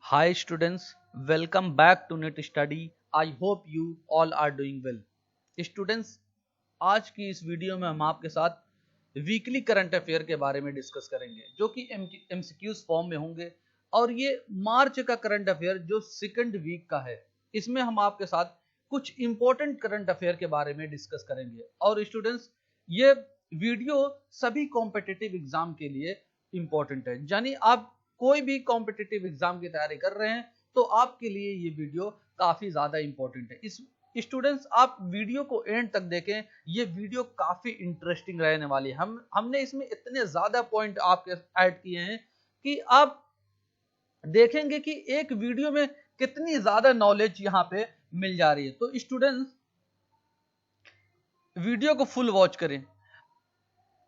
Hi students, welcome back to NET Study. I hope you all are doing well. Students, आज की इस video में हम आपके साथ वीकली करंट अफेयर के बारे में डिस्कस करेंगे जो कि एमसीक्यूज फॉर्म में होंगे और ये मार्च का करंट अफेयर जो सेकंड वीक का है, इसमें हम आपके साथ कुछ इंपॉर्टेंट करंट अफेयर के बारे में डिस्कस करेंगे। और स्टूडेंट्स, ये वीडियो सभी कॉम्पिटिटिव एग्जाम के लिए इंपॉर्टेंट है, यानी आप कोई भी कॉम्पिटिटिव एग्जाम की तैयारी कर रहे हैं तो आपके लिए ये वीडियो काफी ज्यादा इंपॉर्टेंट है। इस स्टूडेंट्स, आप वीडियो को एंड तक देखें, ये वीडियो काफी इंटरेस्टिंग रहने वाली है। हमने इसमें इतने ज्यादा पॉइंट आपके ऐड किए हैं कि आप देखेंगे कि एक वीडियो में कितनी ज्यादा नॉलेज यहाँ पे मिल जा रही है। तो स्टूडेंट्स, वीडियो को फुल वॉच करें।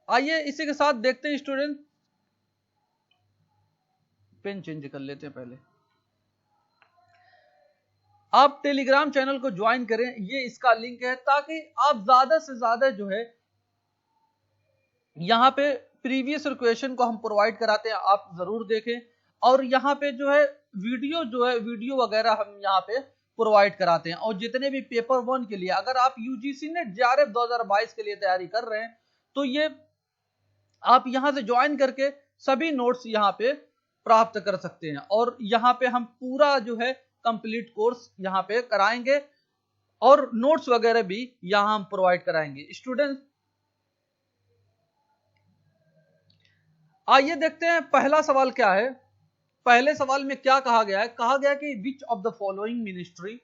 आइए इसी के साथ देखते हैं स्टूडेंट, पेन चेंज कर लेते हैं पहले। आप टेलीग्राम चैनल को ज्वाइन करें, ये इसका लिंक है, ताकि आप ज्यादा से ज्यादा जो है यहाँ पे प्रीवियस क्वेश्चन को हम प्रोवाइड कराते हैं, आप जरूर देखें। और यहाँ पे जो है वीडियो वगैरह हम यहाँ पे प्रोवाइड कराते हैं। और जितने भी पेपर 1 के लिए, अगर आप यूजीसी नेट जेआरएफ 2022 के लिए तैयारी कर रहे हैं तो ये आप यहाँ से ज्वाइन करके सभी नोट्स यहाँ पे प्राप्त कर सकते हैं। और यहाँ पे हम पूरा जो है कंप्लीट कोर्स यहाँ पे कराएंगे और नोट्स वगैरह भी यहाँ हम प्रोवाइड कराएंगे। स्टूडेंट्स, आइए देखते हैं पहला सवाल क्या है। पहले सवाल में क्या कहा गया है? कहा गया कि which of the following ministry,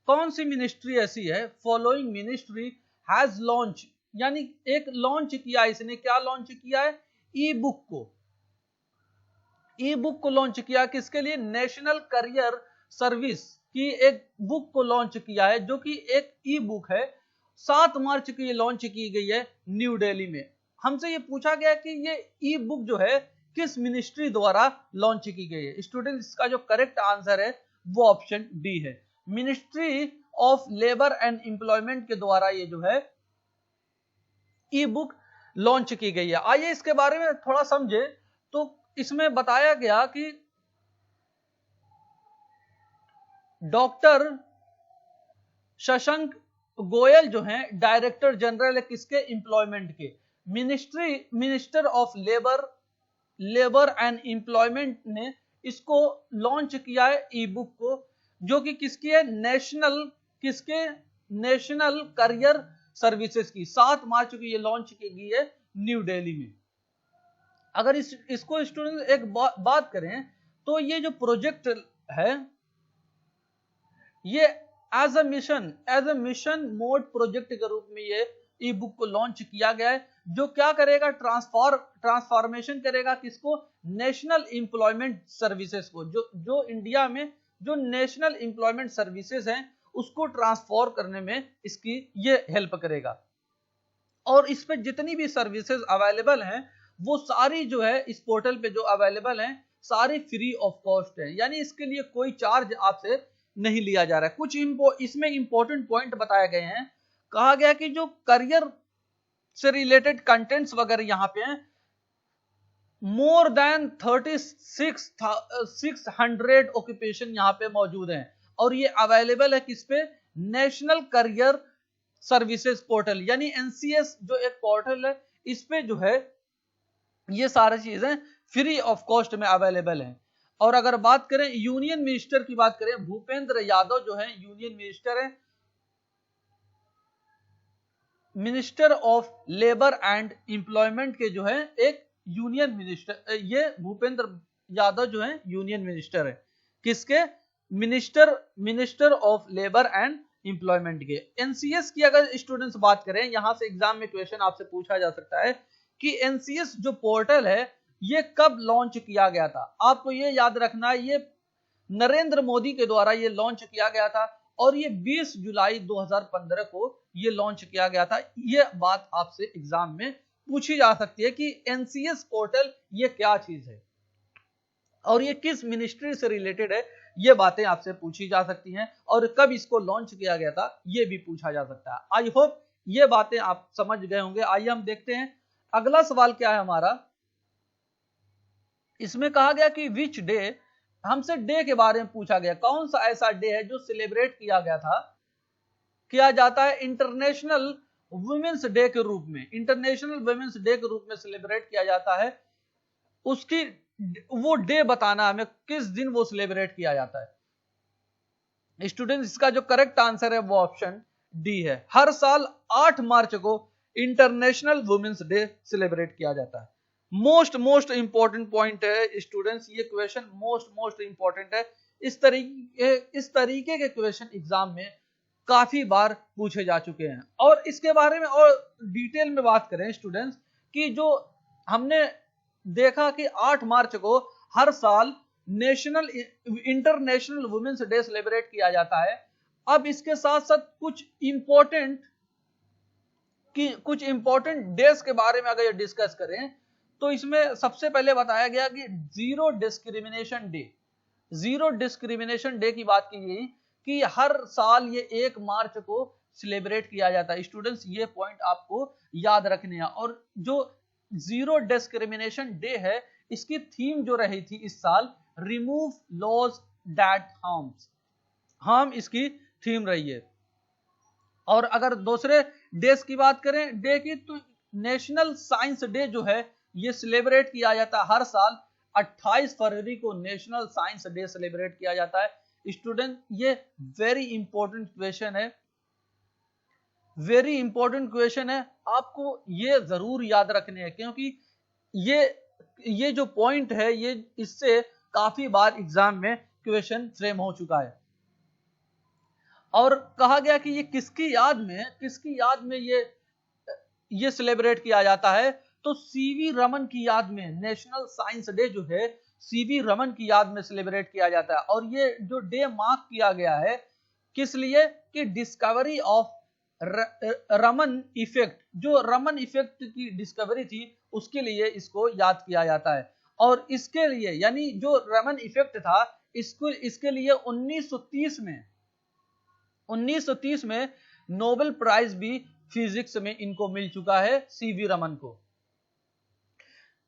कौन सी मिनिस्ट्री ऐसी है, फॉलोइंग मिनिस्ट्री हैज लॉन्च, यानी एक लॉन्च किया, इसने क्या लॉन्च किया है? ई बुक को लॉन्च किया। किसके लिए? नेशनल करियर सर्विस की एक बुक को लॉन्च किया है, जो कि एक ई बुक है। 7 मार्च को ये लॉन्च की गई है न्यू दिल्ली में। हमसे ये पूछा गया कि ये ई बुक जो है किस मिनिस्ट्री द्वारा लॉन्च की गई है। स्टूडेंट, इसका जो करेक्ट आंसर है वो ऑप्शन डी है, ministry of labour and employment के द्वारा ये जो है ई बुक लॉन्च की गई है। आइए इसके बारे में थोड़ा समझे। तो इसमें बताया गया कि डॉक्टर शशांक गोयल जो हैं डायरेक्टर जनरल है किसके? एम्प्लॉयमेंट के। Minister of labour and employment ने इसको लॉन्च किया है ई बुक को, जो कि किसकी है? नेशनल करियर सर्विसेज की। 7 मार्च को ये लॉन्च की गई है न्यू दिल्ली में। अगर इसको स्टूडेंट एक बात करें तो ये जो प्रोजेक्ट है ये as a mission mode project के रूप में ये ई बुक को लॉन्च किया गया है, जो क्या करेगा? ट्रांसफॉर्मेशन करेगा किसको? नेशनल एम्प्लॉयमेंट सर्विसेज को। जो इंडिया में जो नेशनल एम्प्लॉयमेंट सर्विसेज हैं उसको ट्रांसफॉर्म करने में इसकी ये हेल्प करेगा। और इस पे जितनी भी सर्विसेज अवेलेबल हैं वो सारी जो है इस पोर्टल पे जो अवेलेबल हैं सारी फ्री ऑफ कॉस्ट है, यानी इसके लिए कोई चार्ज आपसे नहीं लिया जा रहा है। कुछ इसमें इंपॉर्टेंट पॉइंट बताए गए हैं। कहा गया कि जो करियर से रिलेटेड कंटेंट्स वगैरह यहाँ पे हैं, मोर देन 3600 ऑक्यूपेशन यहाँ पे मौजूद हैं। और ये अवेलेबल है किस पे? नेशनल करियर सर्विसेज पोर्टल, यानी एनसीएस जो एक पोर्टल है, इस पे जो है ये सारी चीजें फ्री ऑफ कॉस्ट में अवेलेबल हैं। और अगर बात करें यूनियन मिनिस्टर की बात करें, भूपेंद्र यादव जो है यूनियन मिनिस्टर है, minister of labour and employment के जो है एक यूनियन मिनिस्टर, ये भूपेंद्र यादव जो है यूनियन मिनिस्टर है किसके? Minister of labour and employment के। एनसीएस की अगर स्टूडेंट्स बात करें, यहां से एग्जाम में क्वेश्चन आपसे पूछा जा सकता है कि एनसीएस जो पोर्टल है ये कब लॉन्च किया गया था। आपको ये याद रखना है, ये नरेंद्र मोदी के द्वारा ये लॉन्च किया गया था और ये 20 जुलाई 2015 को ये लॉन्च किया गया था। ये बात आपसे एग्जाम में पूछी जा सकती है कि एनसीएस पोर्टल ये क्या चीज है और ये किस मिनिस्ट्री से रिलेटेड है, ये बातें आपसे पूछी जा सकती हैं। और कब इसको लॉन्च किया गया था ये भी पूछा जा सकता है। आई होप ये बातें आप समझ गए होंगे। आइए हम देखते हैं अगला सवाल क्या है हमारा। इसमें कहा गया कि विच डे हमसे डे के बारे में पूछा गया, कौन सा ऐसा डे है जो सेलिब्रेट किया जाता है इंटरनेशनल वुमेन्स डे के रूप में, इंटरनेशनल वुमेन्स डे के रूप में सेलिब्रेट किया जाता है, उसकी वो डे बताना हमें, किस दिन वो सेलिब्रेट किया जाता है। स्टूडेंट्स, इसका जो करेक्ट आंसर है वो ऑप्शन डी है। हर साल 8 मार्च को इंटरनेशनल वुमेन्स डे सेलिब्रेट किया जाता है। मोस्ट इंपॉर्टेंट पॉइंट है स्टूडेंट्स, ये क्वेश्चन मोस्ट इंपॉर्टेंट है। इस तरीके के क्वेश्चन एग्जाम में काफी बार पूछे जा चुके हैं। और इसके बारे में और डिटेल में बात करें स्टूडेंट्स, कि जो हमने देखा कि 8 मार्च को हर साल इंटरनेशनल वुमेन्स डे सेलिब्रेट किया जाता है। अब इसके साथ साथ कुछ इंपॉर्टेंट डेज के बारे में अगर डिस्कस करें तो इसमें सबसे पहले बताया गया कि जीरो डिस्क्रिमिनेशन डे की बात की गई कि हर साल ये 1 मार्च को सेलिब्रेट किया जाता है। स्टूडेंट्स, ये पॉइंट आपको याद रखने हैं। और जो जीरो डिस्क्रिमिनेशन डे है, इसकी थीम जो रही थी इस साल, रिमूव लॉज दैट हार्म इसकी थीम रही है। और अगर दूसरे डेज की बात करें डे की, तो नेशनल साइंस डे जो है ये सेलिब्रेट किया जाता है हर साल 28 फरवरी को नेशनल साइंस डे सेलिब्रेट किया जाता है। स्टूडेंट, ये वेरी इंपॉर्टेंट क्वेश्चन है, आपको ये जरूर याद रखने हैं, क्योंकि ये जो पॉइंट है ये इससे काफी बार एग्जाम में क्वेश्चन फ्रेम हो चुका है। और कहा गया कि ये किसकी याद में ये सेलिब्रेट किया जाता है, तो सीवी रमन की याद में नेशनल साइंस डे जो है सीवी रमन की याद में सेलिब्रेट किया जाता है। और ये जो डे मार्क किया गया है किस लिए, कि डिस्कवरी ऑफ रमन इफेक्ट, जो रमन इफेक्ट की डिस्कवरी थी उसके लिए इसको याद किया जाता है। और इसके लिए, यानी जो रमन इफेक्ट था, इसके लिए 1930 में नोबेल प्राइज भी फिजिक्स में इनको मिल चुका है, सीवी रमन को।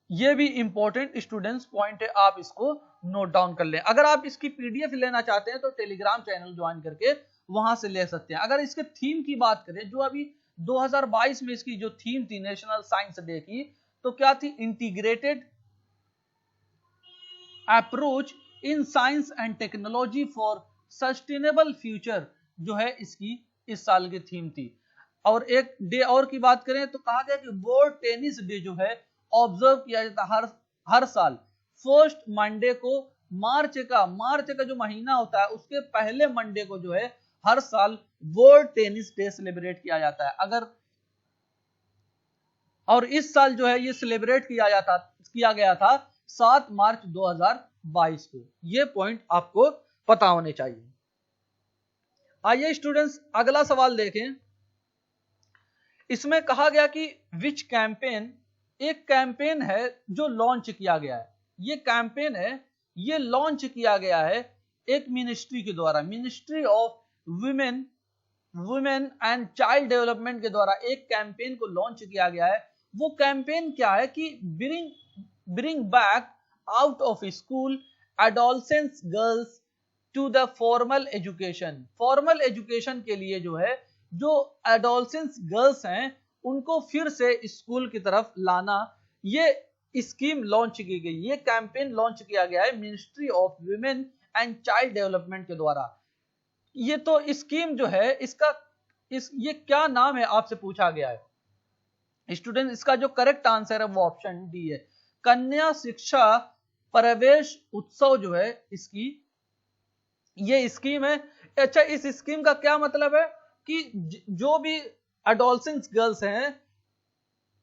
ये भी इंपॉर्टेंट स्टूडेंट्स पॉइंट है, आप इसको नोट डाउन कर लें। अगर आप इसकी पीडीएफ लेना चाहते हैं तो टेलीग्राम चैनल ज्वाइन करके वहां से ले सकते हैं। अगर इसके थीम की बात करें, जो अभी 2022 में इसकी जो थीम थी नेशनल साइंस डे की, तो क्या थी, integrated approach in science and technology for sustainable future, जो है इसकी इस साल की थीम थी। और एक डे और की बात करें तो कहा गया कि वर्ल्ड टेनिस डे जो है ऑब्जर्व किया जाता है हर साल फर्स्ट मंडे को, मार्च का जो महीना होता है उसके पहले मंडे को जो है हर साल वर्ल्ड टेनिस डे सेलिब्रेट किया जाता है। और इस साल जो है ये सेलिब्रेट किया गया था 7 मार्च 2022 को। ये पॉइंट आपको पता होने चाहिए। आइए स्टूडेंट्स, अगला सवाल देखें। इसमें कहा गया कि विच कैंपेन, एक कैंपेन है जो लॉन्च किया गया है। ये कैंपेन है, ये लॉन्च किया गया है एक मिनिस्ट्री के द्वारा, ministry of women and child development के द्वारा एक कैंपेन को लॉन्च किया गया है। वो कैंपेन क्या है कि bring back out of school adolescence girls to the formal education. Formal education के लिए जो है, जो एडोलसेंस गर्ल्स हैं उनको फिर से स्कूल की तरफ लाना, ये स्कीम लॉन्च की गई, ये कैंपेन लॉन्च किया गया है ministry of women and child development के द्वारा। ये तो स्कीम जो है ये क्या नाम है आपसे पूछा गया है। स्टूडेंट, इसका जो करेक्ट आंसर है वो ऑप्शन डी है, कन्या शिक्षा प्रवेश उत्सव जो है इसकी ये स्कीम है। अच्छा, इस स्कीम का क्या मतलब है कि जो भी एडोलसेंस गर्ल्स हैं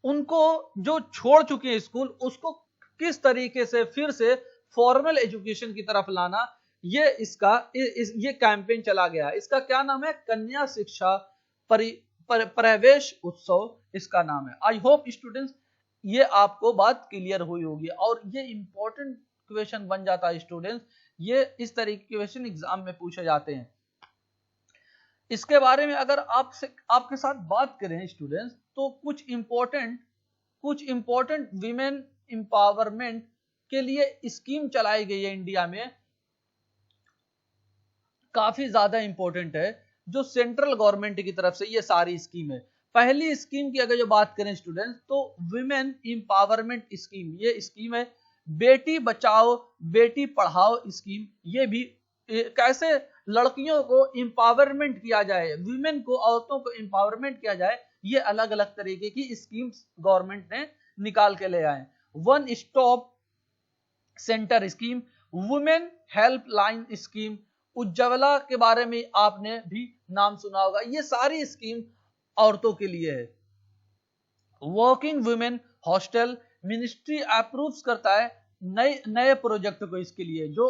उनको जो छोड़ चुके हैं स्कूल, उसको किस तरीके से फिर से फॉर्मल एजुकेशन की तरफ लाना, ये कैंपेन चला गया। इसका क्या नाम है, कन्या शिक्षा प्रवेश उत्सव इसका नाम है। आई होप स्टूडेंट्स ये आपको बात क्लियर हुई होगी। और ये इंपॉर्टेंट क्वेश्चन बन जाता है स्टूडेंट्स, ये इस तरीके के क्वेश्चन एग्जाम में पूछे जाते हैं। इसके बारे में अगर आपके साथ बात करें स्टूडेंट्स, तो कुछ इंपॉर्टेंट विमेन एम्पावरमेंट के लिए स्कीम चलाई गई है इंडिया में, काफी ज्यादा इंपॉर्टेंट है, जो सेंट्रल गवर्नमेंट की तरफ से ये सारी स्कीम है। पहली स्कीम की अगर जो बात करें स्टूडेंट्स, तो विमेन एम्पावरमेंट स्कीम, ये स्कीम है। बेटी बचाओ बेटी पढ़ाओ स्कीम, ये भी कैसे लड़कियों को एम्पावरमेंट किया जाए, विमेन को, औरतों को एम्पावरमेंट किया जाए, ये अलग अलग तरीके की स्कीम्स गवर्नमेंट ने निकाल के ले आए। One stop centre scheme, women helpline scheme, Ujjwala के बारे में आपने भी नाम सुना होगा, ये सारी स्कीम औरतों के लिए है। Working women hostel, ministry approves करता है नए नए प्रोजेक्ट को इसके लिए, जो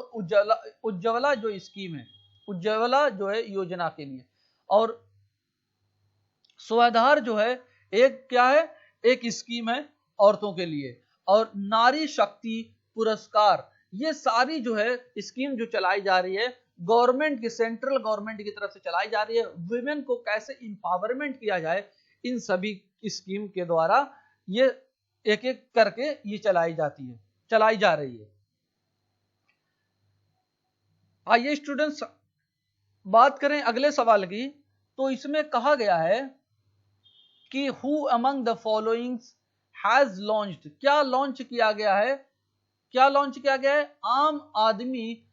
उज्ज्वला जो स्कीम है, उज्ज्वला जो है योजना के लिए। और स्वाधार जो है एक क्या है, एक स्कीम है औरतों के लिए। और नारी शक्ति पुरस्कार, ये सारी जो है स्कीम जो चलाई जा रही है गवर्नमेंट की, सेंट्रल गवर्नमेंट की तरफ से चलाई जा रही है, वुमेन को कैसे एम्पावरमेंट किया जाए, इन सभी स्कीम के द्वारा ये एक एक करके ये चलाई जा रही है। आइए स्टूडेंट्स बात करें अगले सवाल की, तो इसमें कहा गया है कि who among the following has launched, क्या लॉन्च किया गया है, क्या लॉन्च किया गया है, आम आदमी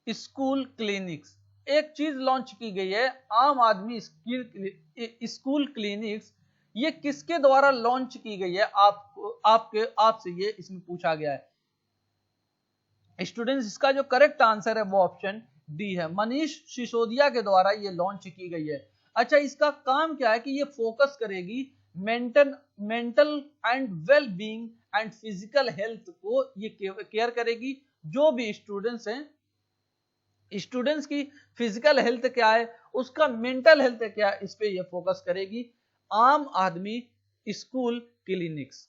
स्कूल क्लिनिक्स, एक चीज लॉन्च की गई है, आम आदमी स्कूल क्लिनिक्स, ये किसके द्वारा लॉन्च की गई है, आपसे ये इसमें पूछा गया है स्टूडेंट्स। इसका जो करेक्ट आंसर है वो ऑप्शन डी है, मनीष सिसोदिया के द्वारा ये लॉन्च की गई है। अच्छा, इसका काम क्या है कि ये फोकस करेगी mental and well being and physical health को ये केयर करेगी। जो भी स्टूडेंट्स हैं, स्टूडेंट्स की फिजिकल हेल्थ क्या है, उसका मेंटल हेल्थ क्या है, इस पे ये फोकस करेगी। आम आदमी स्कूल क्लिनिक्स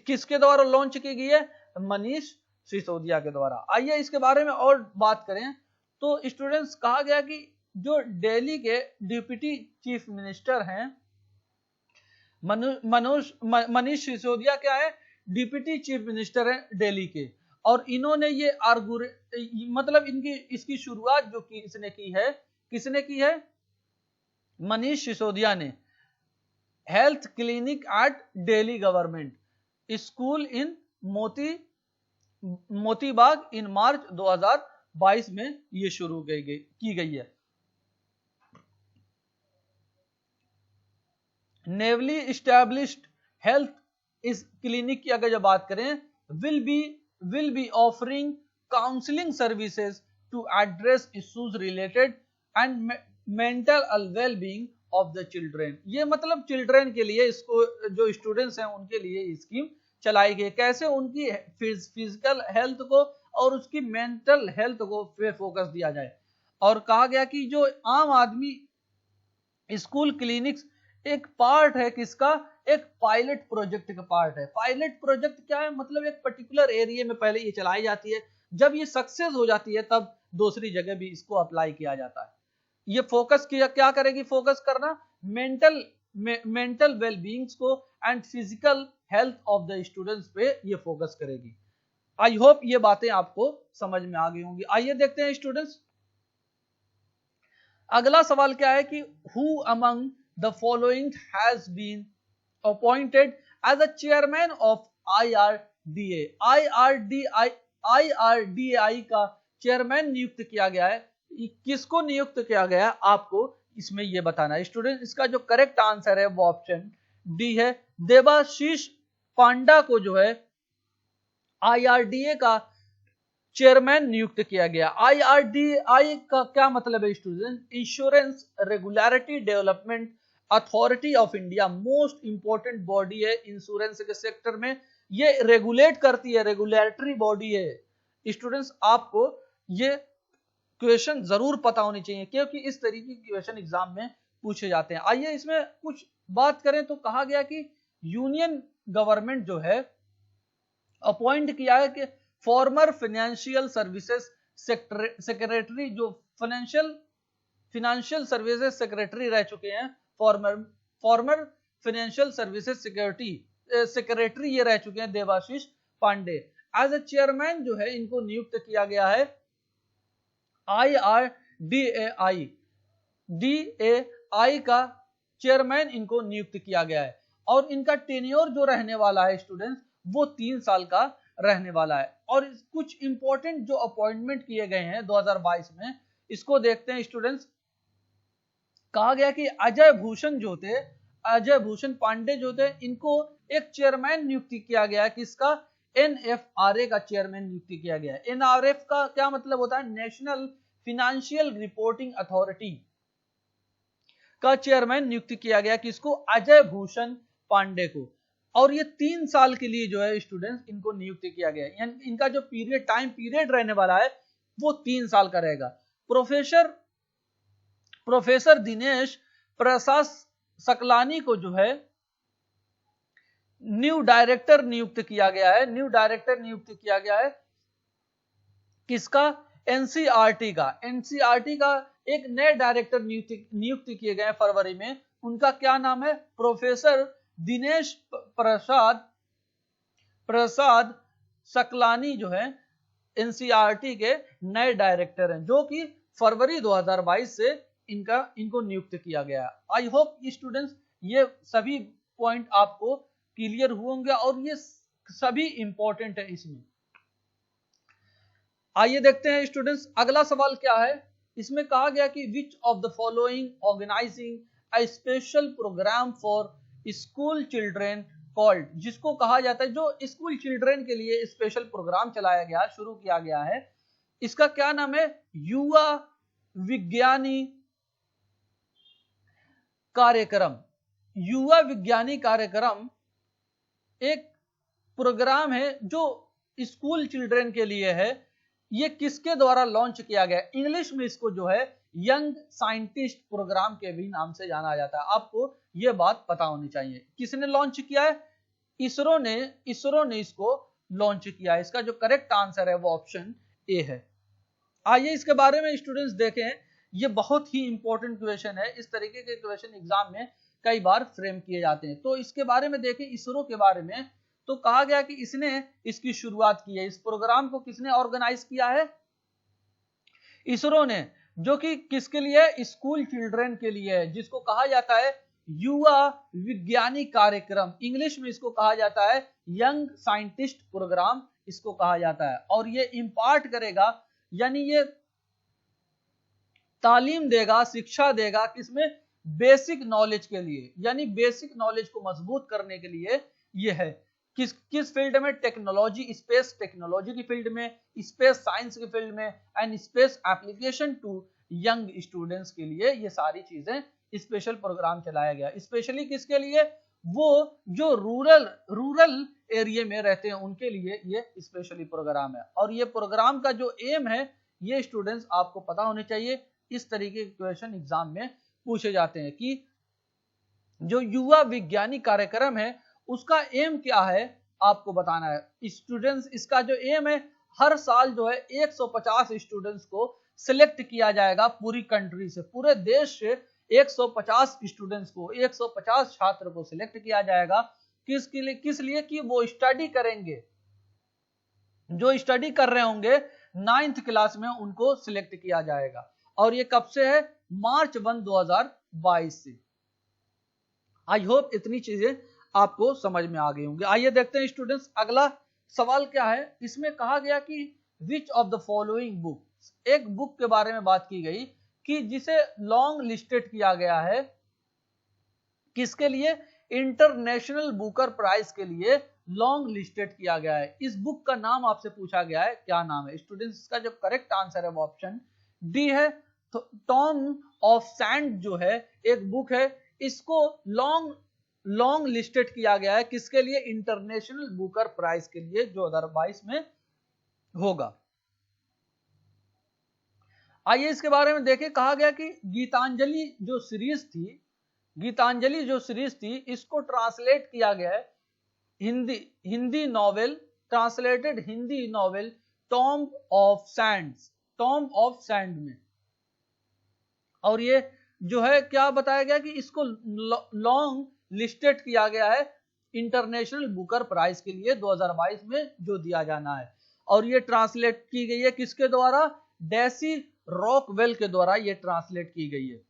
किसके द्वारा लॉन्च की गई है, मनीष सिसोदिया के द्वारा। आइए इसके बारे में और बात करें, तो स्टूडेंट्स कहा गया कि जो दिल्ली के डिप्टी चीफ मिनिस्टर हैं मनीष सिसोदिया, क्या है, डिप्टी चीफ मिनिस्टर हैं दिल्ली के, और इन्होंने ये मतलब इसकी शुरुआत जो किसने की है, मनीष सिसोदिया ने। Health clinic at Delhi government school in Motibagh in March 2022 में ये शुरू की गई है। नेवली इस्टेब्लिश्ड हेल्थ इस क्लिनिक की अगर जब बात करें, will be offering counselling services to address issues related and mental well being of the children. ये मतलब चिल्ड्रेन के लिए, इसको जो स्टूडेंट्स हैं उनके लिए स्कीम चलाई गई, कैसे उनकी फिजिकल हेल्थ को और उसकी मेंटल हेल्थ को पे फोकस दिया जाए। और कहा गया कि जो आम आदमी स्कूल क्लिनिक्स एक पार्ट है किसका, एक पायलट प्रोजेक्ट का पार्ट है। पायलट प्रोजेक्ट क्या है, मतलब एक पर्टिकुलर एरिया में पहले ये चलाई जाती है, जब ये सक्सेस हो जाती है तब दूसरी जगह भी इसको अप्लाई किया जाता है। ये फोकस किया क्या करेगी, फोकस करना मेंटल वेल बीइंग्स को and physical health of the students पे ये फोकस करेगी। आई होप ये बातें आपको समझ में आ गई होंगी। आइए देखते हैं स्टूडेंट्स अगला सवाल क्या है कि who among the following has been appointed as a chairman of IRDA। IRDAI का चेयरमैन नियुक्त किया गया है, किसको नियुक्त किया गया है आपको इसमें यह बताना है स्टूडेंट। इसका जो करेक्ट आंसर है वो ऑप्शन डी है, देवाशीष पांडा को जो है IRDA का चेयरमैन नियुक्त किया गया। IRDAI का क्या मतलब है student, insurance regulatory development authority of India, most important body है इंश्योरेंस के सेक्टर में, ये रेगुलेट करती है, रेगुलेटरी बॉडी है। स्टूडेंट्स आपको ये क्वेश्चन जरूर पता होनी चाहिए क्योंकि इस तरीके के क्वेश्चन एग्जाम में पूछे जाते हैं। आइए इसमें कुछ बात करें, तो कहा गया कि यूनियन गवर्नमेंट जो है अपॉइंट किया है कि फॉर्मर फाइनेंशियल सर्विसेज सेक्रेटरी, जो फाइनेंशियल सर्विसेज सेक्रेटरी रह चुके हैं, फॉर्मर फाइनेंशियल सर्विसेज सेक्रेटरी ये रह चुके हैं Debasish Pandey. As a chairman जो है इनको नियुक्त किया गया है DAI का चेयरमैन इनको नियुक्त किया गया है और इनका टेन्योर जो रहने वाला है स्टूडेंट्स वो 3 साल का रहने वाला है। और कुछ इंपॉर्टेंट जो अपॉइंटमेंट किए गए हैं 2022 में, इसको देखते हैं स्टूडेंट्स। कहा गया कि अजय भूषण पांडे जो थे, इनको एक चेयरमैन नियुक्ति किया गया, किसका? NFRA का चेयरमैन नियुक्ति किया गया है। NRF का क्या मतलब होता है? नेशनल फिनेंशियल रिपोर्टिंग अथॉरिटी का चेयरमैन नियुक्ति किया गया, किसको? अजय भूषण पांडे को। और ये 3 साल के लिए जो है स्टूडेंट्स इनको नियुक्त किया गया है। यानी इनका जो टाइम पीरियड रहने वाला है वो 3 साल का रहेगा। प्रोफेसर दिनेश प्रसाद सकलानी को जो है न्यू डायरेक्टर नियुक्त किया गया है। किसका? एनसीईआरटी का एक नए डायरेक्टर नियुक्त किए गए फरवरी में। उनका क्या नाम है? प्रोफेसर दिनेश प्रसाद सकलानी जो है एनसीईआरटी के नए डायरेक्टर हैं, जो कि फरवरी 2022 से इनको नियुक्त किया गया। आई होप स्टूडेंट्स ये सभी पॉइंट आपको क्लियर हुए होंगे और ये सभी इंपॉर्टेंट है इसमें। आइए देखते हैं स्टूडेंट्स अगला सवाल क्या है। इसमें कहा गया कि which of the following organising a special programme for school children called, जिसको कहा जाता है, जो स्कूल चिल्ड्रेन के लिए स्पेशल प्रोग्राम चलाया गया, शुरू किया गया है, इसका क्या नाम है? युवा विज्ञानी कार्यक्रम एक प्रोग्राम है जो स्कूल चिल्ड्रेन के लिए है। ये किसके द्वारा लॉन्च किया गया? इंग्लिश में इसको जो है यंग साइंटिस्ट प्रोग्राम के भी नाम से जाना जाता है। आपको ये बात पता होनी चाहिए। किसने लॉन्च किया है? इसरो ने इसको लॉन्च किया है। इसका जो करेक्ट आंसर है वो ऑप्शन ए है। आइए इसके बारे में स्टूडेंट्स देखें। ये बहुत ही इंपॉर्टेंट क्वेश्चन है। इस तरीके के क्वेश्चन एग्जाम में कई बार फ्रेम किए जाते हैं। तो इसके बारे में देखें, इसरो के बारे में। तो कहा गया कि इसने इसकी शुरुआत की है। इस प्रोग्राम को किसने ऑर्गेनाइज किया है? इसरो ने, जो कि किसके लिए? स्कूल चिल्ड्रन के लिए है, जिसको कहा जाता है युवा विज्ञानी कार्यक्रम। इंग्लिश में इसको कहा जाता है यंग साइंटिस्ट प्रोग्राम, इसको कहा जाता है। और ये इंपार्ट करेगा, यानी ये तालीम देगा, शिक्षा देगा, किसमें? बेसिक नॉलेज के लिए, यानी बेसिक नॉलेज को मजबूत करने के लिए ये है। किस फील्ड में? टेक्नोलॉजी, स्पेस टेक्नोलॉजी की फील्ड में, स्पेस साइंस की फील्ड में, and space application to young students के लिए ये सारी चीजें स्पेशल प्रोग्राम चलाया गया। स्पेशली किसके लिए? वो जो रूरल एरिया में रहते हैं उनके लिए ये स्पेशली प्रोग्राम है। और ये प्रोग्राम का जो एम है, ये स्टूडेंट्स आपको पता होने चाहिए। इस तरीके के क्वेश्चन एग्जाम में पूछे जाते हैं कि जो युवा विज्ञानी कार्यक्रम है उसका एम क्या है, आपको बताना है स्टूडेंट्स। इसका जो एम है, हर साल जो है 150 स्टूडेंट्स को सिलेक्ट किया जाएगा पूरी कंट्री से, पूरे देश से 150 स्टूडेंट्स को, 150 छात्र को सिलेक्ट किया जाएगा। किसके लिए? किस लिए? कि वो स्टडी करेंगे, जो स्टडी कर रहे होंगे 9th क्लास में उनको सिलेक्ट किया जाएगा। और ये कब से है? मार्च 1, 2022 से। आई होप इतनी चीजें आपको समझ में आ गई होंगी। आइए देखते हैं स्टूडेंट्स अगला सवाल क्या है। इसमें कहा गया कि which of the following book, एक बुक के बारे में बात की गई कि जिसे लॉन्ग लिस्टेड किया गया है, किसके लिए? इंटरनेशनल बुकर प्राइज के लिए लॉन्ग लिस्टेड किया गया है। इस बुक का नाम आपसे पूछा गया है, क्या नाम है स्टूडेंट्स? इसका जो करेक्ट आंसर है वो ऑप्शन डी है। तो टॉम ऑफ सैंड जो है एक बुक है, इसको लॉन्ग लिस्टेड किया गया है। किसके लिए? इंटरनेशनल बुकर प्राइज के लिए 2022 में होगा। आइए इसके बारे में देखें। कहा गया कि गीतांजलि जो सीरीज थी इसको ट्रांसलेट किया गया है Hindi novel, translated Hindi novel Tom of sand में। और ये जो है क्या बताया गया कि इसको लॉन्ग लिस्टेड किया गया है इंटरनेशनल बुकर प्राइज के लिए 2022 में जो दिया जाना है। और ये ट्रांसलेट की गई है किसके द्वारा? डेसी रॉकवेल के द्वारा ये ट्रांसलेट की गई है।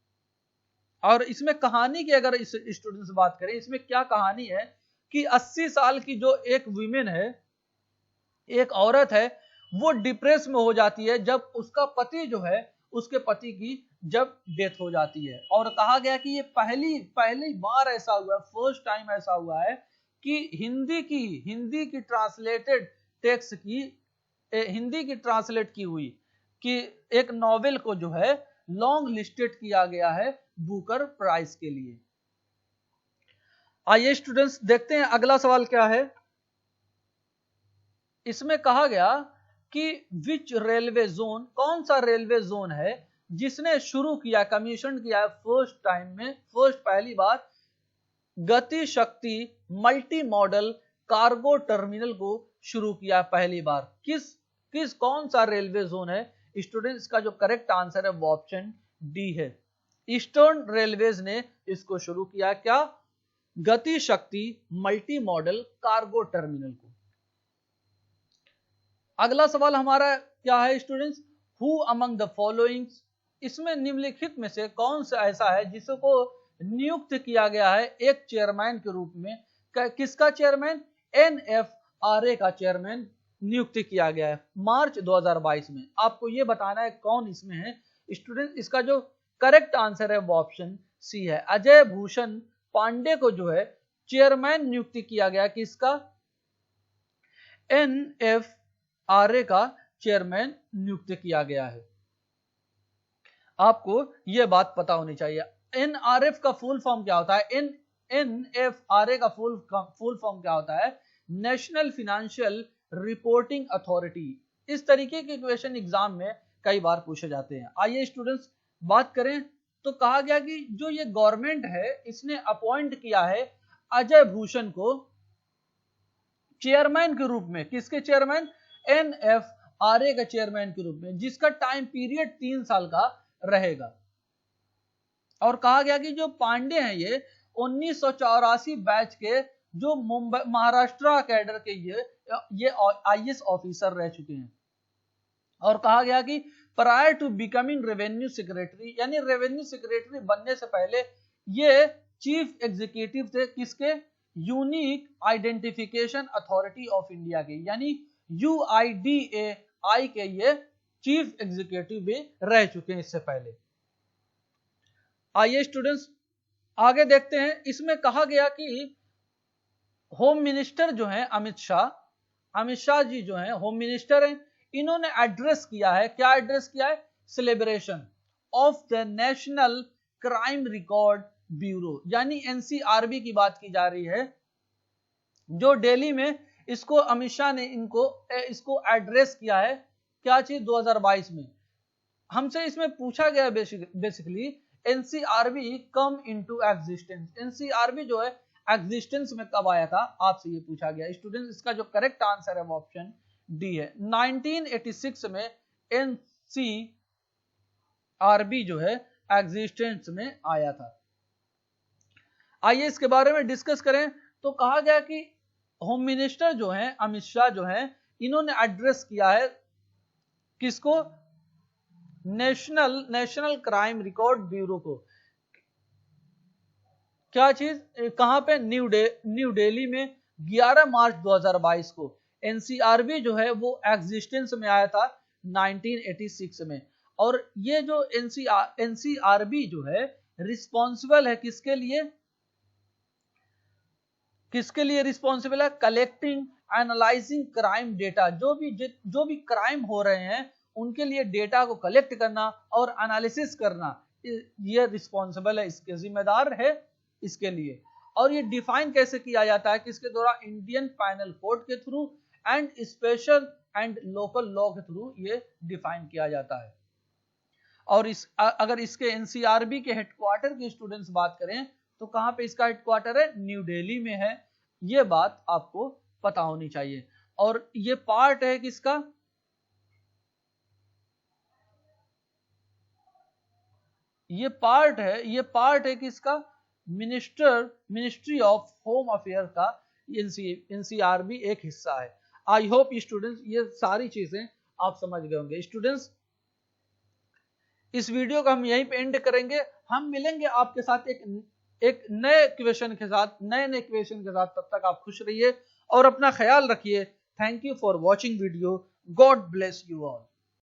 और इसमें कहानी की अगर इस स्टूडेंट से बात करें, इसमें क्या कहानी है कि 80 साल की जो एक वीमेन है, एक औरत है, वो डिप्रेस में हो जाती है जब उसका पति जो है, उसके पति की जब डेथ हो जाती है। और कहा गया कि ये पहली बार ऐसा हुआ, फर्स्ट टाइम ऐसा हुआ है कि हिंदी की ट्रांसलेटेड टेक्स्ट की हिंदी की ट्रांसलेट की हुई कि एक नॉवेल को जो है लॉन्ग लिस्टेड किया गया है बुकर प्राइज के लिए। आइए स्टूडेंट्स देखते हैं अगला सवाल क्या है। इसमें कहा गया कि विच रेलवे जोन, कौन सा रेलवे जोन है जिसने शुरू किया, कमीशन किया है फर्स्ट पहली बार गति शक्ति मल्टी मॉडल कार्गो टर्मिनल को शुरू किया पहली बार। कौन सा रेलवे जोन है स्टूडेंट्स? का जो करेक्ट आंसर है वो ऑप्शन डी है। ईस्टर्न रेलवेज ने इसको शुरू किया, क्या? गति शक्ति मल्टी मॉडल कार्गो टर्मिनल को। अगला सवाल हमारा क्या है students? Who among the following, इसमें निम्नलिखित में से कौन सा ऐसा है जिसको नियुक्त किया गया है एक चेयरमैन के रूप में? किसका चेयरमैन? NFRA का चेयरमैन नियुक्त किया गया है मार्च 2022 में। आपको यह बताना है कौन इसमें है स्टूडेंट। इसका जो करेक्ट आंसर है वो ऑप्शन सी है। अजय भूषण पांडे को जो है चेयरमैन नियुक्त किया गया, किसका? NFRA का चेयरमैन नियुक्त किया गया है। आपको यह बात पता होनी चाहिए। NRF का फुल फॉर्म क्या होता है? NFRA का फुल फॉर्म क्या होता है? National financial reporting authority. इस तरीके के क्वेश्चन एग्जाम में कई बार पूछे जाते हैं। आइए स्टूडेंट्स बात करें तो कहा गया कि जो ये गवर्नमेंट है इसने अपॉइंट किया है अजय भूषण को चेयरमैन के रूप में। किसके चेयरमैन? NFRA का चेयरमैन के रूप में, जिसका टाइम पीरियड 3 साल का रहेगा। और कहा गया कि जो पांडे हैं ये 1984 बैच के जो मुंबई महाराष्ट्र कैडर के ये IAS ऑफिसर रह चुके हैं। और कहा गया कि prior to becoming revenue secretary, यानी रेवेन्यू सेक्रेटरी बनने से पहले ये चीफ एग्जीक्यूटिव थे किसके? Unique identification authority of India के, यानी UIDAI के ये चीफ एग्जीक्यूटिव भी रह चुके हैं इससे पहले। आइए स्टूडेंट्स आगे देखते हैं। इसमें कहा गया कि होम मिनिस्टर जो है अमित शाह जी जो है होम मिनिस्टर हैं, इन्होंने एड्रेस किया है, क्या एड्रेस किया है? Celebration of the national crime record bureau, यानी NCRB की बात की जा रही है, जो दिल्ली में इसको अमित शाह ने इसको एड्रेस किया है। क्या चीज? 2022 में। हमसे इसमें पूछा गया basically NCRB come into existence, NCRB जो है एग्जिस्टेंस में कब आया था, आपसे ये पूछा गया स्टूडेंट। इसका जो करेक्ट आंसर है वो ऑप्शन डी है। 1986 में NCRB जो है एग्जिस्टेंस में आया था। आइए इसके बारे में डिस्कस करें तो कहा गया कि होम मिनिस्टर जो है अमित शाह जो है, इन्होंने एड्रेस किया है किसको? नेशनल क्राइम रिकॉर्ड ब्यूरो को। क्या चीज? कहां पे? न्यू दिल्ली में 11 मार्च 2022 को। NCRB जो है वो एग्जिस्टेंस में आया था 1986 में। और ये जो NCRB जो है रिस्पॉन्सिबल है किसके लिए? रिस्पॉन्सिबल है? कलेक्टिंग एनालाइजिंग क्राइम डेटा, जो भी क्राइम हो रहे हैं उनके लिए डेटा को कलेक्ट करना और एनालिसिस करना, ये रिस्पॉन्सिबल है, इसके जिम्मेदार है इसके लिए। और ये डिफाइन कैसे किया जाता है? किसके द्वारा? इंडियन पैनल कोड के through and special and local law के थ्रू ये डिफाइन किया जाता है। और अगर इसके NCRB के हेडक्वार्टर की स्टूडेंट्स बात करें तो कहां पे इसका हेडक्वार्टर है? न्यू दिल्ली में है। ये बात आपको पता होनी चाहिए। और ये पार्ट है किसका? ये पार्ट है किसका? मिनिस्ट्री ऑफ होम अफेयर का NCRB एक हिस्सा है। आई होप स्टूडेंट्स ये सारी चीजें आप समझ गए होंगे। स्टूडेंट्स इस वीडियो को हम यहीं पे एंड करेंगे। हम मिलेंगे आपके साथ एक नए क्वेश्चन के साथ, नए क्वेश्चन के साथ। तब तक आप खुश रहिए और अपना ख्याल रखिए। Thank you for watching video. God bless you all.